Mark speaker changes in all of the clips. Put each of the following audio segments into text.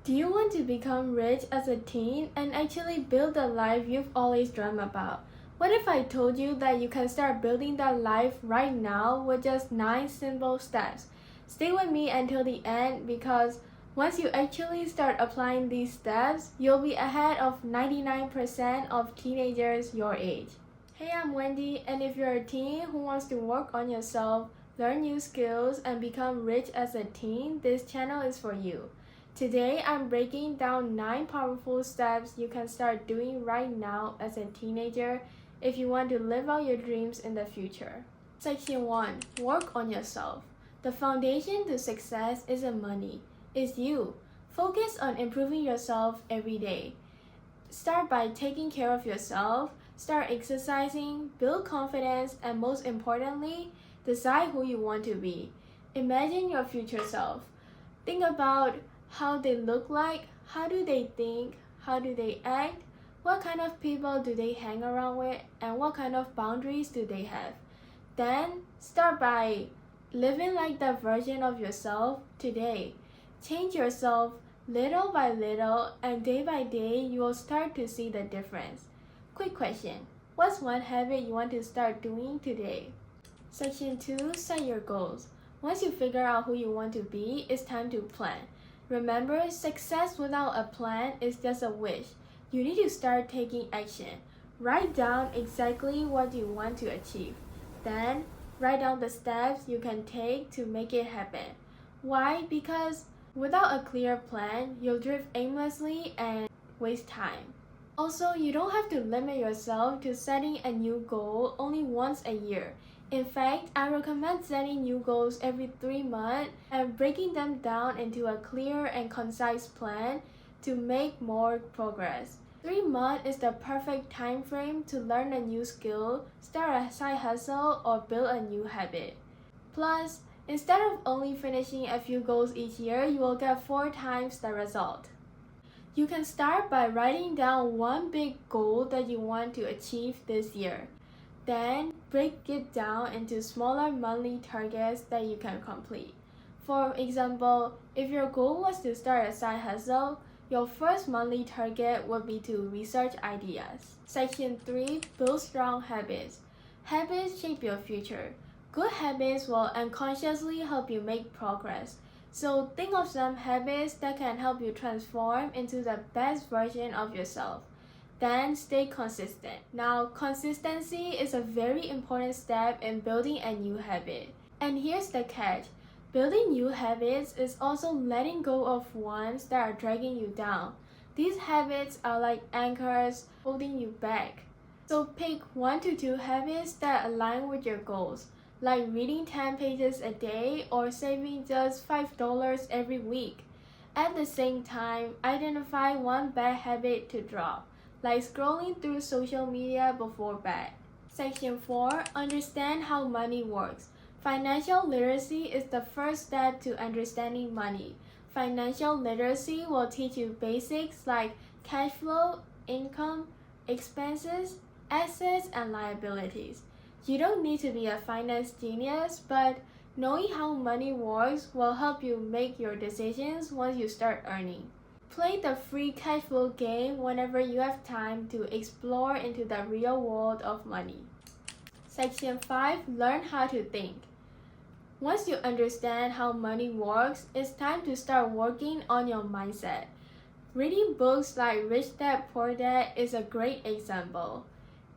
Speaker 1: Do you want to become rich as a teen and actually build the life you've always dreamed about? What if I told you that you can start building that life right now with just 9 simple steps? Stay with me until the end because once you actually start applying these steps, you'll be ahead of 99% of teenagers your age. Hey, I'm Wendy, and if you're a teen who wants to work on yourself, learn new skills, and become rich as a teen, this channel is for you. Today, I'm breaking down 9 powerful steps you can start doing right now as a teenager if you want to live out your dreams in the future. Section 1. Work on yourself. The foundation to success isn't money, it's you. Focus on improving yourself every day. Start by taking care of yourself, start exercising, build confidence, and most importantly, decide who you want to be. Imagine your future self. Think about how they look like, how do they think, how do they act, what kind of people do they hang around with, and what kind of boundaries do they have. Then start by living like that version of yourself today. Change yourself little by little, and day by day you will start to see the difference. Quick question, what's one habit you want to start doing today? Section 2. Set your goals. Once you figure out who you want to be, it's time to plan. Remember, success without a plan is just a wish. You need to start taking action. Write down exactly what you want to achieve. Then, write down the steps you can take to make it happen. Why? Because without a clear plan, you'll drift aimlessly and waste time. Also, you don't have to limit yourself to setting a new goal only once a year. In fact, I recommend setting new goals every 3 months and breaking them down into a clear and concise plan to make more progress. 3 months is the perfect time frame to learn a new skill, start a side hustle, or build a new habit. Plus, instead of only finishing a few goals each year, you will get 4 times the result. You can start by writing down one big goal that you want to achieve this year. Then, break it down into smaller monthly targets that you can complete. For example, if your goal was to start a side hustle, your first monthly target would be to research ideas. Section 3. Build strong habits. Habits shape your future. Good habits will unconsciously help you make progress. So think of some habits that can help you transform into the best version of yourself. Then stay consistent. Now, consistency is a very important step in building a new habit. And here's the catch. Building new habits is also letting go of ones that are dragging you down. These habits are like anchors holding you back. So pick 1 to 2 habits that align with your goals, like reading 10 pages a day or saving just $5 every week. At the same time, identify one bad habit to drop, like scrolling through social media before bed. Section 4. Understand how money works. Financial literacy is the first step to understanding money. Financial literacy will teach you basics like cash flow, income, expenses, assets, and liabilities. You don't need to be a finance genius, but knowing how money works will help you make your decisions once you start earning. Play the free cash flow game whenever you have time to explore into the real world of money. Section 5. Learn how to think. Once you understand how money works, it's time to start working on your mindset. Reading books like Rich Dad Poor Dad is a great example.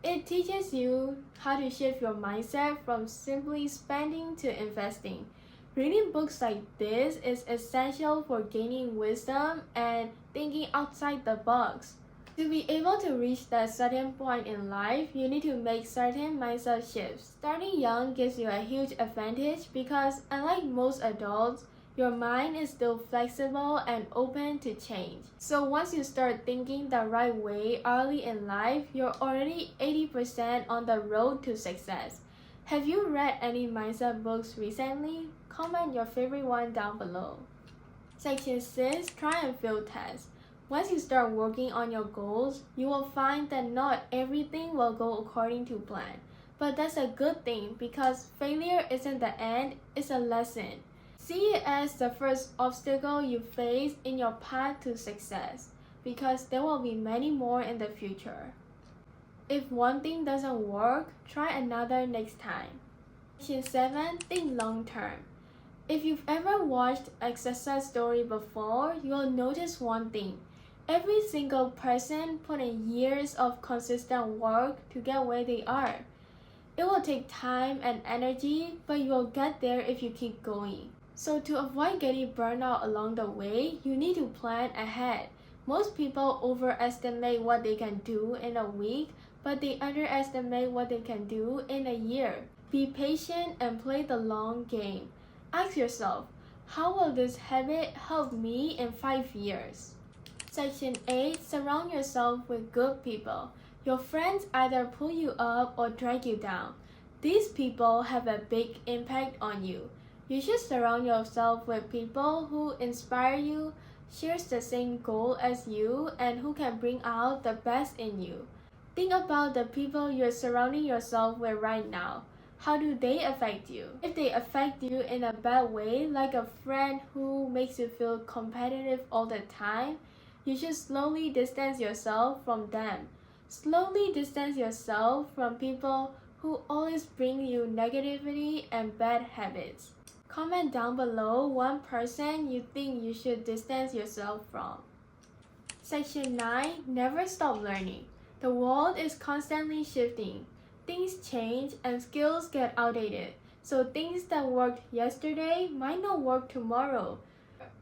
Speaker 1: It teaches you how to shift your mindset from simply spending to investing. Reading books like this is essential for gaining wisdom and thinking outside the box. To be able to reach that certain point in life, you need to make certain mindset shifts. Starting young gives you a huge advantage because, unlike most adults, your mind is still flexible and open to change. So once you start thinking the right way early in life, you're already 80% on the road to success. Have you read any mindset books recently? Comment your favorite one down below. Section 6. Try and fail test. Once you start working on your goals, you will find that not everything will go according to plan. But that's a good thing because failure isn't the end, it's a lesson. See it as the first obstacle you face in your path to success, because there will be many more in the future. If one thing doesn't work, try another next time. Section 7. Think long term. If you've ever watched a success story before, you'll notice one thing. Every single person put in years of consistent work to get where they are. It will take time and energy, but you'll get there if you keep going. So to avoid getting burned out along the way, you need to plan ahead. Most people overestimate what they can do in a week, but they underestimate what they can do in a year. Be patient and play the long game. Ask yourself, how will this habit help me in 5 years? Section 8. Surround yourself with good people. Your friends either pull you up or drag you down. These people have a big impact on you. You should surround yourself with people who inspire you, shares the same goal as you, and who can bring out the best in you. Think about the people you're surrounding yourself with right now. How do they affect you? If they affect you in a bad way, like a friend who makes you feel competitive all the time, you should slowly distance yourself from them. Slowly distance yourself from people who always bring you negativity and bad habits. Comment down below one person you think you should distance yourself from. Section 9. Never stop learning. The world is constantly shifting. Things change and skills get outdated, so things that worked yesterday might not work tomorrow.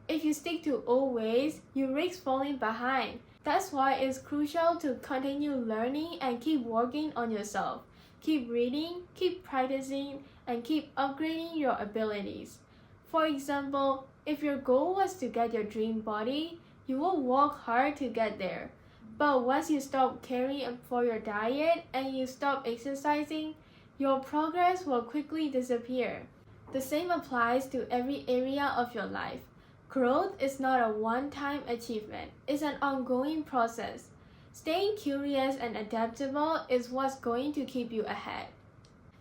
Speaker 1: If you stick to old ways, you risk falling behind. That's why it's crucial to continue learning and keep working on yourself. Keep reading, keep practicing, and keep upgrading your abilities. For example, if your goal was to get your dream body, you will work hard to get there. But once you stop caring for your diet and you stop exercising, your progress will quickly disappear. The same applies to every area of your life. Growth is not a one-time achievement, it's an ongoing process. Staying curious and adaptable is what's going to keep you ahead.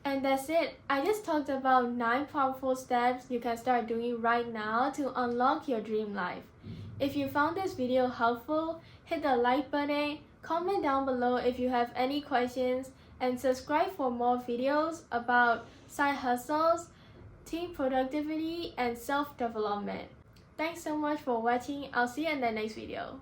Speaker 1: And that's it. I just talked about 9 powerful steps you can start doing right now to unlock your dream life. If you found this video helpful, hit the like button, comment down below if you have any questions, and subscribe for more videos about side hustles, team productivity, and self-development. Thanks so much for watching. I'll see you in the next video.